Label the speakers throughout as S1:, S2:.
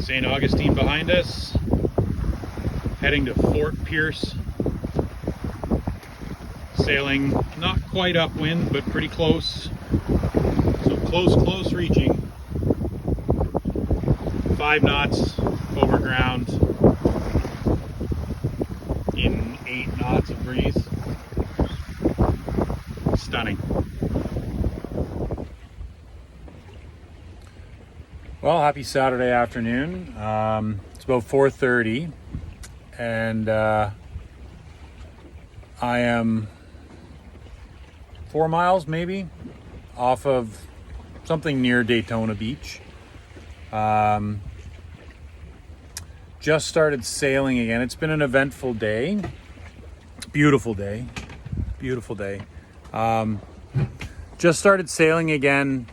S1: St Augustine behind us, heading to Fort Pierce, sailing not quite upwind but pretty close, so close reaching, 5 knots over ground in 8 knots of breeze. Stunning. Well, happy Saturday afternoon. It's about 4:30 and I am 4 miles maybe off of something near Daytona Beach. Just started sailing again. It's been an eventful day. Beautiful day. Just started sailing again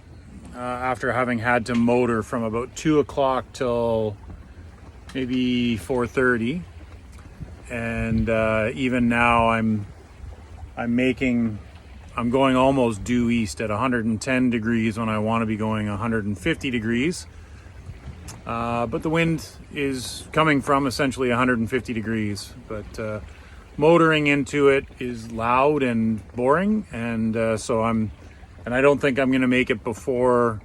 S1: after having had to motor from about 2 o'clock till maybe 4:30, and even now I'm going almost due east at 110 degrees when I want to be going 150 degrees, but the wind is coming from essentially 150 degrees, but motoring into it is loud and boring, and I don't think I'm going to make it before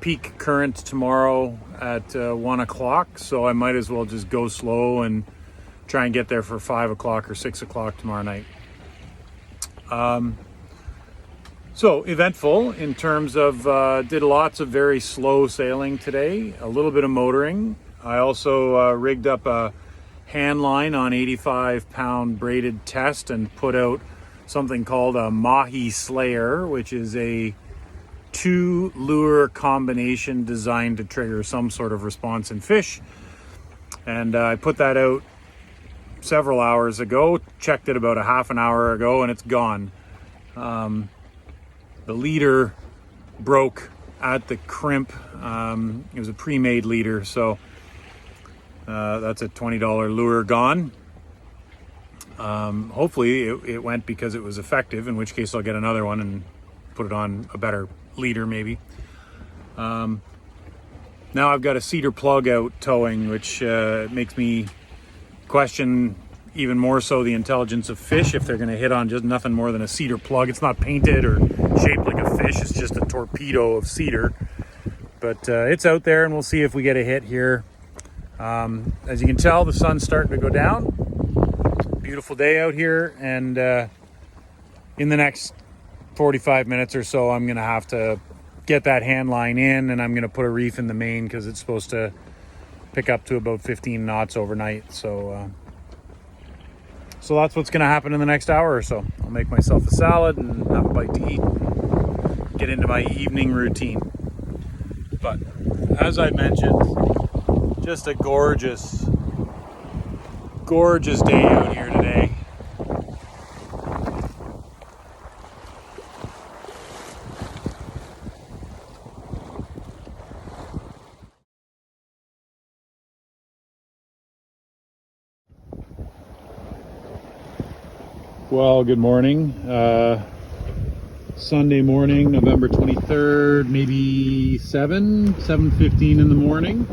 S1: peak current tomorrow at 1 o'clock, so I might as well just go slow and try and get there for 5 o'clock or 6 o'clock tomorrow night. So eventful in terms of did lots of very slow sailing today, a little bit of motoring. I also rigged up a hand line on 85-pound braided test and put out something called a Mahi Slayer, which is a 2 lure combination designed to trigger some sort of response in fish. And I put that out several hours ago, checked it about a half an hour ago, and it's gone. The leader broke at the crimp. It was a pre-made leader, so that's a $20 lure gone. Hopefully it went because it was effective, in which case I'll get another one and put it on a better leader maybe. Now I've got a cedar plug out towing, which makes me question even more so the intelligence of fish if they're going to hit on just nothing more than a cedar plug. It's not painted or shaped like a fish, it's just a torpedo of cedar, but it's out there and we'll see if we get a hit here. As you can tell, the sun's starting to go down. Beautiful day out here, and in the next 45 minutes or so I'm gonna have to get that hand line in, and I'm gonna put a reef in the main because it's supposed to pick up to about 15 knots overnight, so that's what's gonna happen in the next hour or so. I'll make myself a salad and have a bite to eat and get into my evening routine. But as I mentioned, just a gorgeous day out here today. Well, good morning. Sunday morning, November 23rd, maybe 7:15 in the morning.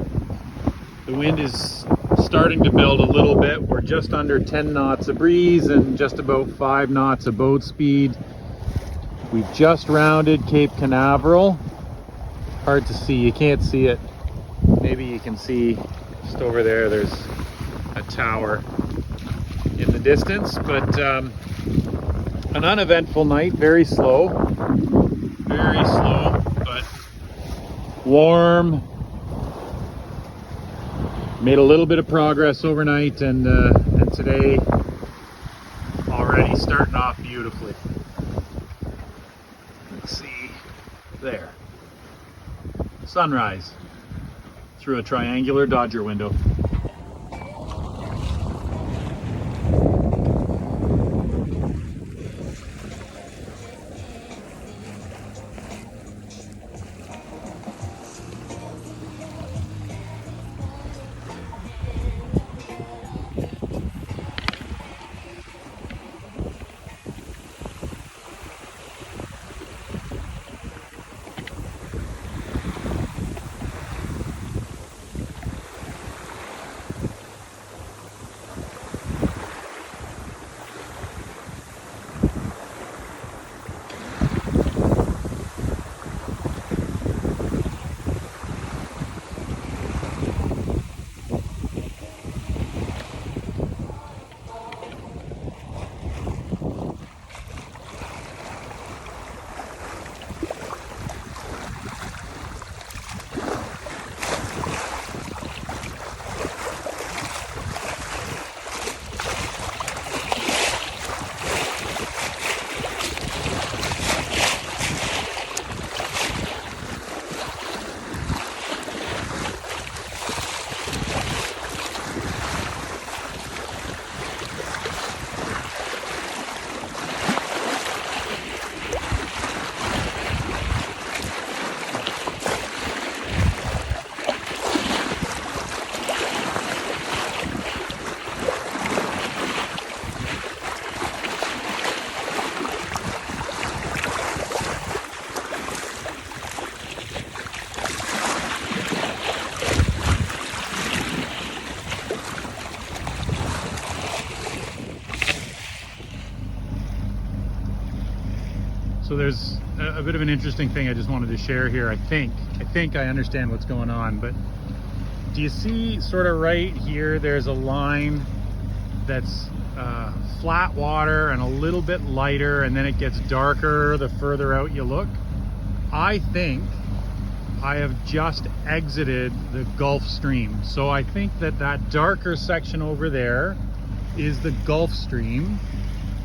S1: The wind is starting to build a little bit. We're just under 10 knots of breeze and just about 5 knots of boat speed. We've just rounded Cape Canaveral. Hard to see, you can't see it. Maybe you can see just over there, there's a tower in the distance, but an uneventful night, very slow, but warm. Made a little bit of progress overnight, and today already starting off beautifully. Let's see, there, sunrise through a triangular Dodger window. So there's a bit of an interesting thing I just wanted to share here. I think I understand what's going on, but do you see sort of right here, there's a line that's flat water and a little bit lighter, and then it gets darker the further out you look. I think I have just exited the Gulf Stream. So I think that darker section over there is the Gulf Stream,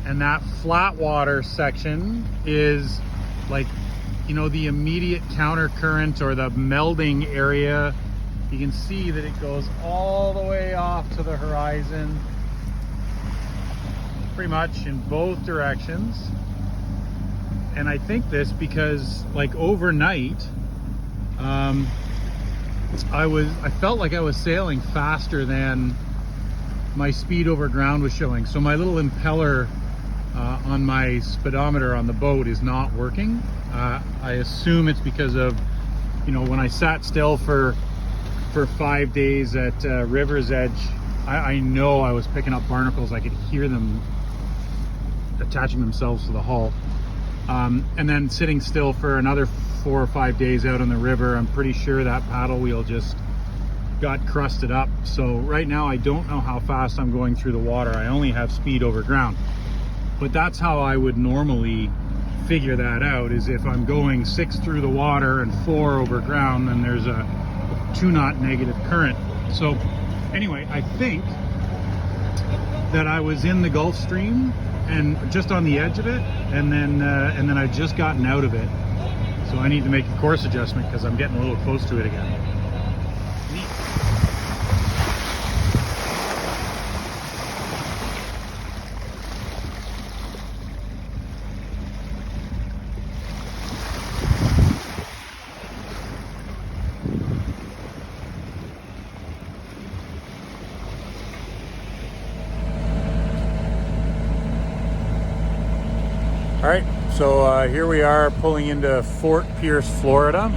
S1: and that flat water section is like, you know, the immediate counter current or the melding area. You can see that it goes all the way off to the horizon, pretty much in both directions. And I think this because, like, overnight, I felt like I was sailing faster than my speed over ground was showing. So my little impeller on my speedometer on the boat is not working. I assume it's because of, you know, when I sat still for 5 days at River's Edge, I know I was picking up barnacles. I could hear them attaching themselves to the hull. And then sitting still for another 4 or 5 days out on the river, I'm pretty sure that paddle wheel just got crusted up. So right now I don't know how fast I'm going through the water. I only have speed over ground. But that's how I would normally figure that out, is if I'm going 6 through the water and 4 over ground, then there's a 2 knot negative current. So anyway, I think that I was in the Gulf Stream and just on the edge of it, and then I've just gotten out of it. So I need to make a course adjustment because I'm getting a little close to it again. Neat. All right, so here we are pulling into Fort Pierce, Florida.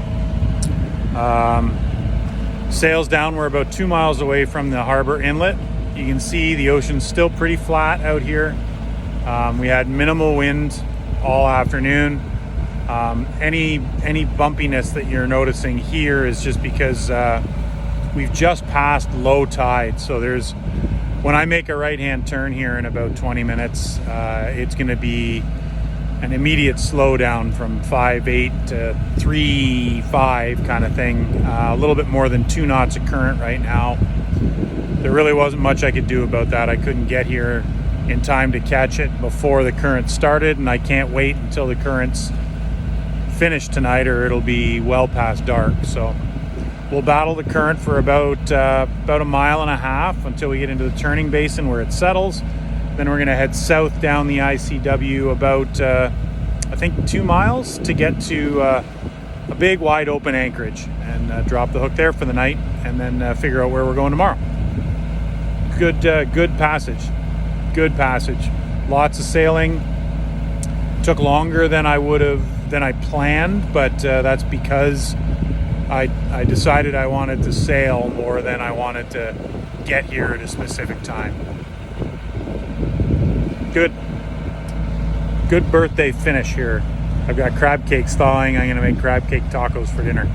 S1: Sails down, we're about 2 miles away from the harbor inlet. You can see the ocean's still pretty flat out here. We had minimal wind all afternoon. Any bumpiness that you're noticing here is just because we've just passed low tide. So when I make a right-hand turn here in about 20 minutes, it's gonna be an immediate slowdown from 5.8 to 3.5 kind of thing. A little bit more than 2 knots of current right now. There really wasn't much I could do about that. I couldn't get here in time to catch it before the current started, and I can't wait until the currents finish tonight, or it'll be well past dark. So we'll battle the current for about a mile and a half until we get into the turning basin where it settles. Then we're gonna head south down the ICW about, I think 2 miles to get to a big wide open anchorage and drop the hook there for the night, and then figure out where we're going tomorrow. Good passage, good passage. Lots of sailing. Took longer than I planned, but that's because I decided I wanted to sail more than I wanted to get here at a specific time. Good birthday finish here. I've got crab cakes thawing. I'm gonna make crab cake tacos for dinner.